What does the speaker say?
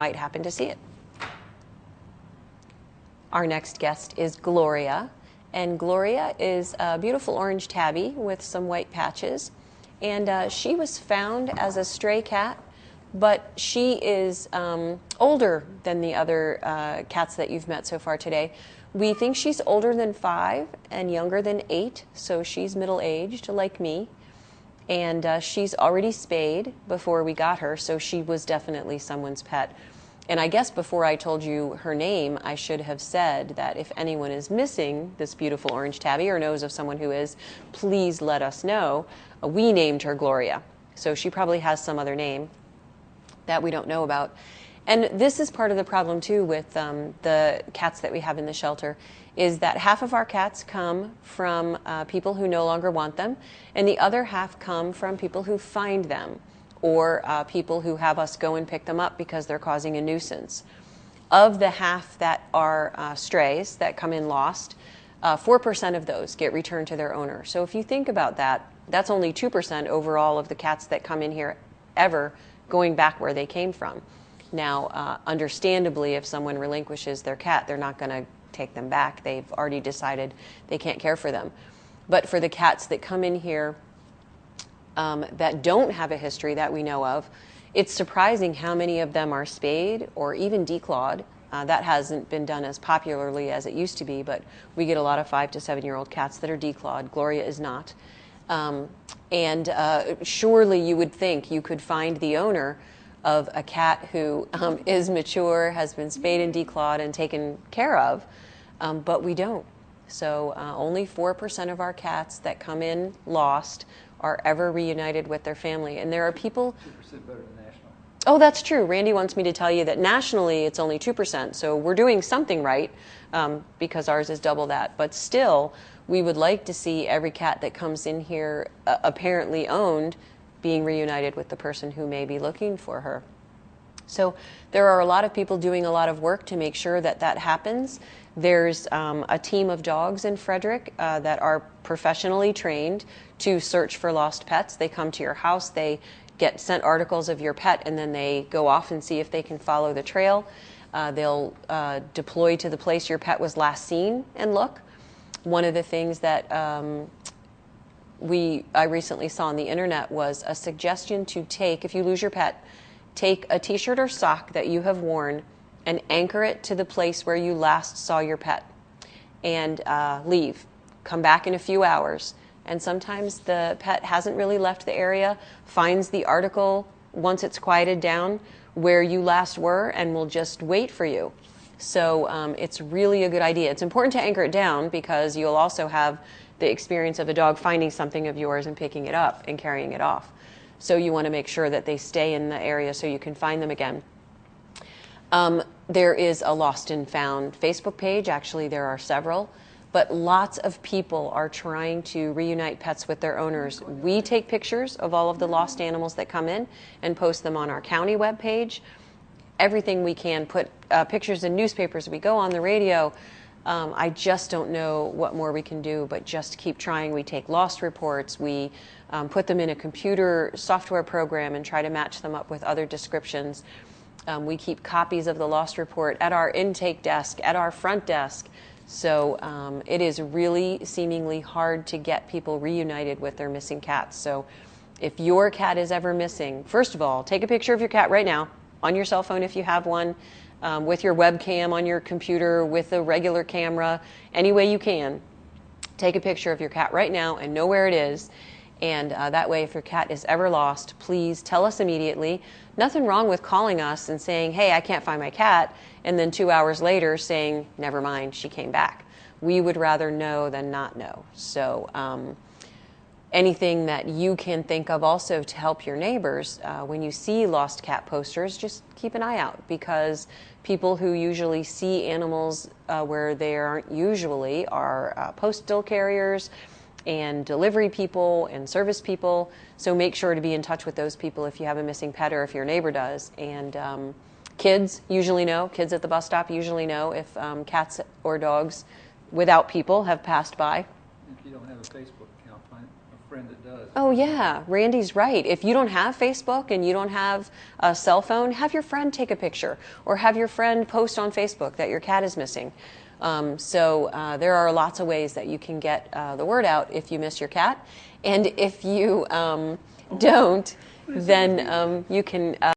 might happen to see it. Our next guest is Gloria, and Gloria is a beautiful orange tabby with some white patches, and she was found as a stray cat, but she is older than the other cats that you've met so far today. We think she's older than 5 and younger than 8, so she's middle-aged like me, and she's already spayed before we got her, so she was definitely someone's pet. And I guess before I told you her name, I should have said that if anyone is missing this beautiful orange tabby or knows of someone who is, please let us know. We named her Gloria, so she probably has some other name that we don't know about. And this is part of the problem too with the cats that we have in the shelter, is that half of our cats come from people who no longer want them, and the other half come from people who find them, or people who have us go and pick them up because they're causing a nuisance. Of the half that are strays that come in lost, 4% of those get returned to their owner. So if you think about that, that's only 2% overall of the cats that come in here ever going back where they came from. Now, understandably, if someone relinquishes their cat, they're not going to take them back. They've already decided they can't care for them. But for the cats that come in here that don't have a history that we know of, it's surprising how many of them are spayed or even declawed. That hasn't been done as popularly as it used to be, but we get a lot of 5 to 7-year-old cats that are declawed. Gloria is not. Surely you would think you could find the owner of a cat who is mature, has been spayed and declawed and taken care of, but we don't. So only 4% of our cats that come in lost are ever reunited with their family. And there are people... 2% better than national. Oh, that's true. Randy wants me to tell you that nationally it's only 2%. So we're doing something right because ours is double that. But still, we would like to see every cat that comes in here apparently owned being reunited with the person who may be looking for her. So there are a lot of people doing a lot of work to make sure that that happens. There's a team of dogs in Frederick that are professionally trained to search for lost pets. They come to your house, they get sent articles of your pet, and then they go off and see if they can follow the trail. They'll deploy to the place your pet was last seen and look. One of the things that I recently saw on the internet was a suggestion to take, if you lose your pet, take a t-shirt or sock that you have worn and anchor it to the place where you last saw your pet and leave. Come back in a few hours. And sometimes the pet hasn't really left the area, finds the article once it's quieted down where you last were and will just wait for you. So it's really a good idea. It's important to anchor it down because you'll also have the experience of a dog finding something of yours and picking it up and carrying it off. So you want to make sure that they stay in the area so you can find them again. There is a Lost and Found Facebook page. Actually, there are several. But lots of people are trying to reunite pets with their owners. We take pictures of all of the lost animals that come in and post them on our county webpage. Everything we can, put pictures in newspapers. We go on the radio. I just don't know what more we can do, but just keep trying. We take lost reports. We put them in a computer software program and try to match them up with other descriptions. We keep copies of the lost report at our intake desk, at our front desk. So it is really seemingly hard to get people reunited with their missing cats. So if your cat is ever missing, first of all, take a picture of your cat right now on your cell phone if you have one, with your webcam on your computer, with a regular camera, any way you can. Take a picture of your cat right now and know where it is. And that way, if your cat is ever lost, please tell us immediately. Nothing wrong with calling us and saying, hey, I can't find my cat, and then 2 hours later saying, never mind, she came back. We would rather know than not know. So anything that you can think of also to help your neighbors, when you see lost cat posters, just keep an eye out, because people who usually see animals where they aren't usually are postal carriers and delivery people and service people. So make sure to be in touch with those people if you have a missing pet or if your neighbor does. And kids usually know, kids at the bus stop usually know if cats or dogs without people have passed by. If you don't have a Facebook account, a friend that does. Oh yeah, Randy's right. If you don't have Facebook and you don't have a cell phone, have your friend take a picture or have your friend post on Facebook that your cat is missing. There are lots of ways that you can get the word out if you miss your cat. And if you don't, then you can